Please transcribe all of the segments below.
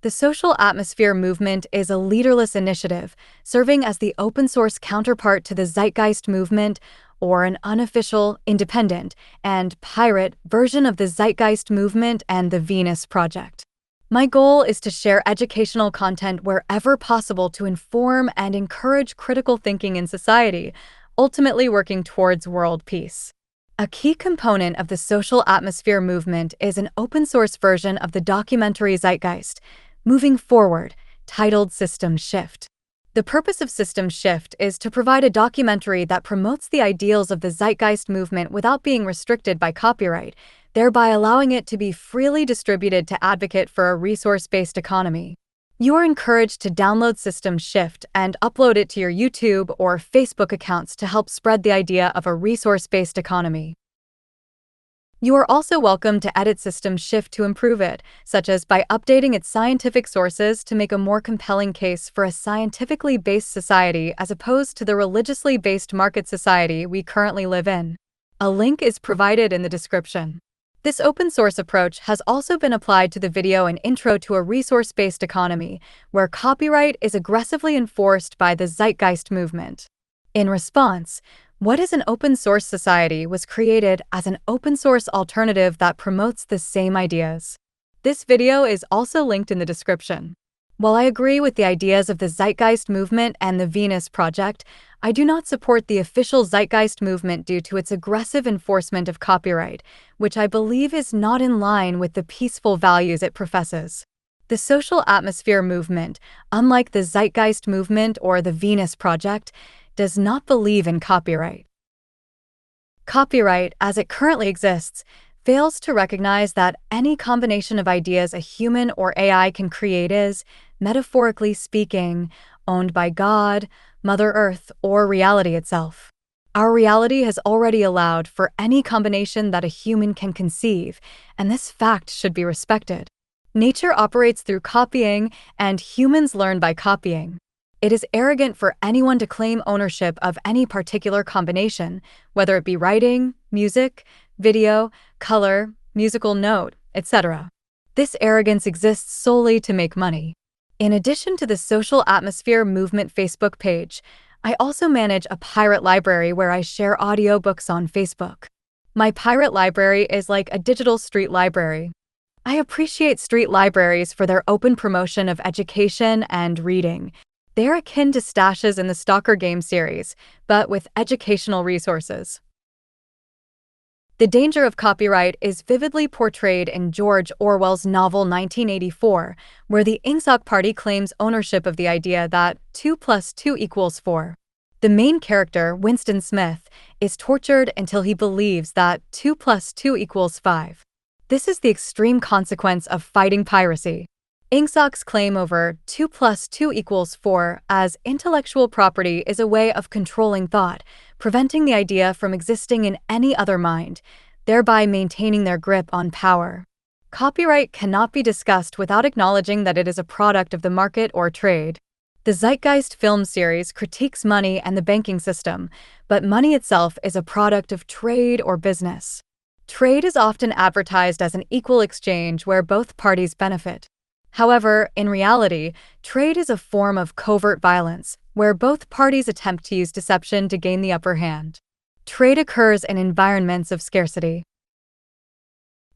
The social atmosphere movement is a leaderless initiative, serving as the open-source counterpart to the Zeitgeist movement, or an unofficial, independent, and pirate version of the Zeitgeist movement and the Venus Project. My goal is to share educational content wherever possible to inform and encourage critical thinking in society, ultimately working towards world peace. A key component of the social atmosphere movement is an open-source version of the documentary Zeitgeist, Moving Forward, titled System Shift. The purpose of System Shift is to provide a documentary that promotes the ideals of the Zeitgeist movement without being restricted by copyright, thereby allowing it to be freely distributed to advocate for a resource-based economy. You are encouraged to download System Shift and upload it to your YouTube or Facebook accounts to help spread the idea of a resource-based economy. You are also welcome to edit System Shift to improve it, such as by updating its scientific sources to make a more compelling case for a scientifically based society as opposed to the religiously based market society we currently live in. A link is provided in the description. This open-source approach has also been applied to the video and intro to a resource-based economy, where copyright is aggressively enforced by the Zeitgeist movement. In response, What is an Open-Source Society was created as an open-source alternative that promotes the same ideas. This video is also linked in the description. While I agree with the ideas of the Zeitgeist movement and the Venus Project, I do not support the official Zeitgeist movement due to its aggressive enforcement of copyright, which I believe is not in line with the peaceful values it professes. The social atmosphere movement, unlike the Zeitgeist movement or the Venus Project, does not believe in copyright. Copyright, as it currently exists, fails to recognize that any combination of ideas a human or AI can create is, metaphorically speaking, owned by God, Mother Earth, or reality itself. Our reality has already allowed for any combination that a human can conceive, and this fact should be respected. Nature operates through copying, and humans learn by copying. It is arrogant for anyone to claim ownership of any particular combination, whether it be writing, music, video, color, musical note, etc. This arrogance exists solely to make money. In addition to the Social Atmosphere Movement Facebook page, I also manage a pirate library where I share audiobooks on Facebook. My pirate library is like a digital street library. I appreciate street libraries for their open promotion of education and reading. They are akin to stashes in the Stalker game series, but with educational resources. The danger of copyright is vividly portrayed in George Orwell's novel 1984, where the Ingsoc Party claims ownership of the idea that 2 + 2 = 4. The main character, Winston Smith, is tortured until he believes that 2 + 2 = 5. This is the extreme consequence of fighting piracy. Ingsoc's claim over 2 + 2 = 4 as intellectual property is a way of controlling thought, preventing the idea from existing in any other mind, thereby maintaining their grip on power. Copyright cannot be discussed without acknowledging that it is a product of the market or trade. The Zeitgeist film series critiques money and the banking system, but money itself is a product of trade or business. Trade is often advertised as an equal exchange where both parties benefit. However, in reality, trade is a form of covert violence, where both parties attempt to use deception to gain the upper hand. Trade occurs in environments of scarcity.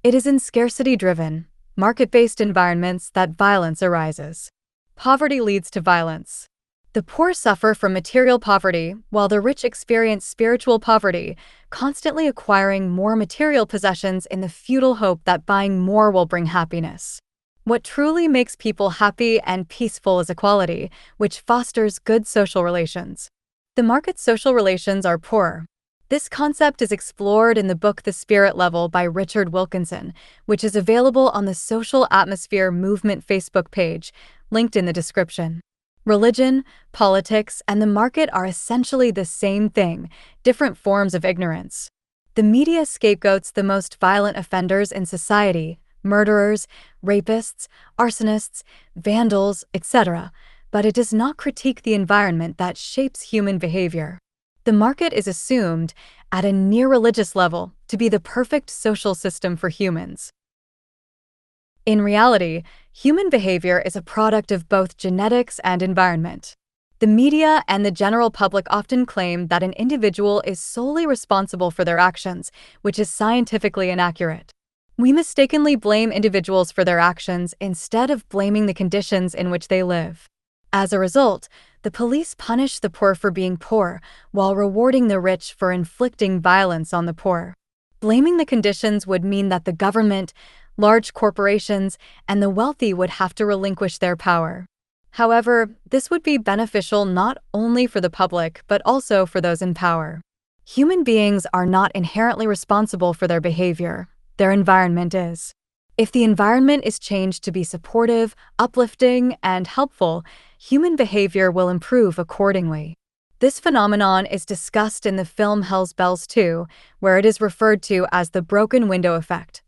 It is in scarcity-driven, market-based environments that violence arises. Poverty leads to violence. The poor suffer from material poverty, while the rich experience spiritual poverty, constantly acquiring more material possessions in the futile hope that buying more will bring happiness. What truly makes people happy and peaceful is equality, which fosters good social relations. The market's social relations are poor. This concept is explored in the book The Spirit Level by Richard Wilkinson, which is available on the Social Atmosphere Movement Facebook page, linked in the description. Religion, politics, and the market are essentially the same thing, different forms of ignorance. The media scapegoats the most violent offenders in society, murderers, rapists, arsonists, vandals, etc., but it does not critique the environment that shapes human behavior. The market is assumed, at a near-religious level, to be the perfect social system for humans. In reality, human behavior is a product of both genetics and environment. The media and the general public often claim that an individual is solely responsible for their actions, which is scientifically inaccurate. We mistakenly blame individuals for their actions instead of blaming the conditions in which they live. As a result, the police punish the poor for being poor, while rewarding the rich for inflicting violence on the poor. Blaming the conditions would mean that the government, large corporations, and the wealthy would have to relinquish their power. However, this would be beneficial not only for the public but also for those in power. Human beings are not inherently responsible for their behavior. Their environment is. If the environment is changed to be supportive, uplifting, and helpful, human behavior will improve accordingly. This phenomenon is discussed in the film Hell's Bells 2, where it is referred to as the broken window effect.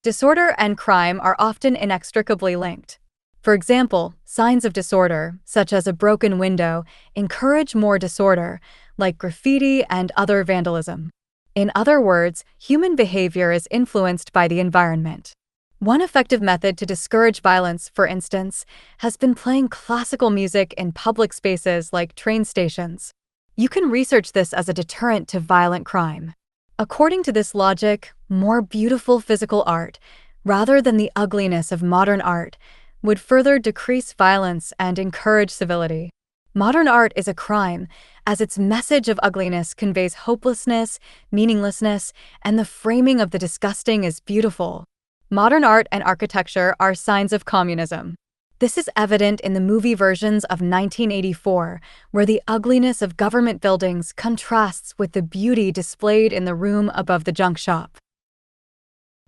Disorder and crime are often inextricably linked. For example, signs of disorder, such as a broken window, encourage more disorder, like graffiti and other vandalism. In other words, human behavior is influenced by the environment. One effective method to discourage violence, for instance, has been playing classical music in public spaces like train stations. You can research this as a deterrent to violent crime. According to this logic, more beautiful physical art, rather than the ugliness of modern art, would further decrease violence and encourage civility. Modern art is a crime, as its message of ugliness conveys hopelessness, meaninglessness, and the framing of the disgusting as beautiful. Modern art and architecture are signs of communism. This is evident in the movie versions of 1984, where the ugliness of government buildings contrasts with the beauty displayed in the room above the junk shop.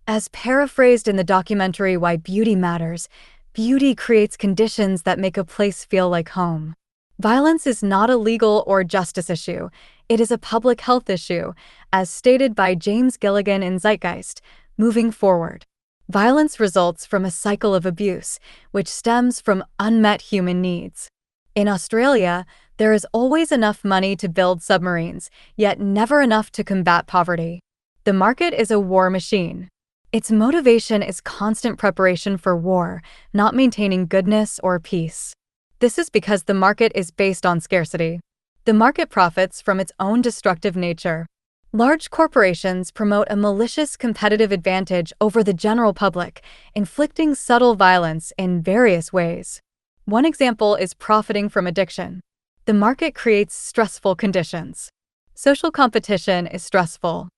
As paraphrased in the documentary Why Beauty Matters, beauty creates conditions that make a place feel like home. Violence is not a legal or justice issue, it is a public health issue, as stated by James Gilligan in Zeitgeist. Moving forward, violence results from a cycle of abuse, which stems from unmet human needs. In Australia, there is always enough money to build submarines, yet never enough to combat poverty. The market is a war machine. Its motivation is constant preparation for war, not maintaining goodness or peace. This is because the market is based on scarcity. The market profits from its own destructive nature. Large corporations promote a malicious competitive advantage over the general public, inflicting subtle violence in various ways. One example is profiting from addiction. The market creates stressful conditions. Social competition is stressful.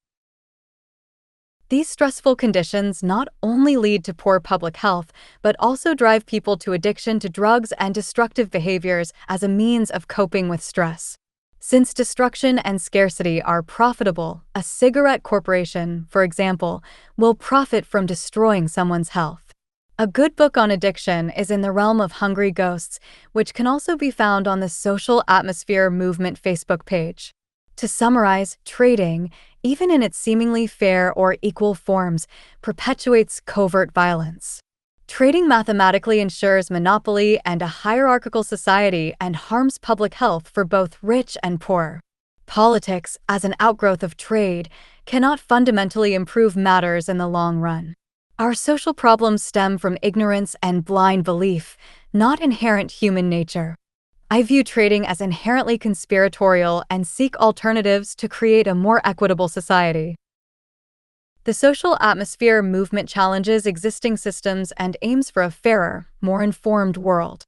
These stressful conditions not only lead to poor public health, but also drive people to addiction to drugs and destructive behaviors as a means of coping with stress. Since destruction and scarcity are profitable, a cigarette corporation, for example, will profit from destroying someone's health. A good book on addiction is In the Realm of Hungry Ghosts, which can also be found on the Social Atmosphere Movement Facebook page. To summarize, trading, even in its seemingly fair or equal forms, perpetuates covert violence. Trading mathematically ensures monopoly and a hierarchical society and harms public health for both rich and poor. Politics, as an outgrowth of trade, cannot fundamentally improve matters in the long run. Our social problems stem from ignorance and blind belief, not inherent human nature. I view trading as inherently conspiratorial and seek alternatives to create a more equitable society. The Social Atmosphere Movement challenges existing systems and aims for a fairer, more informed world.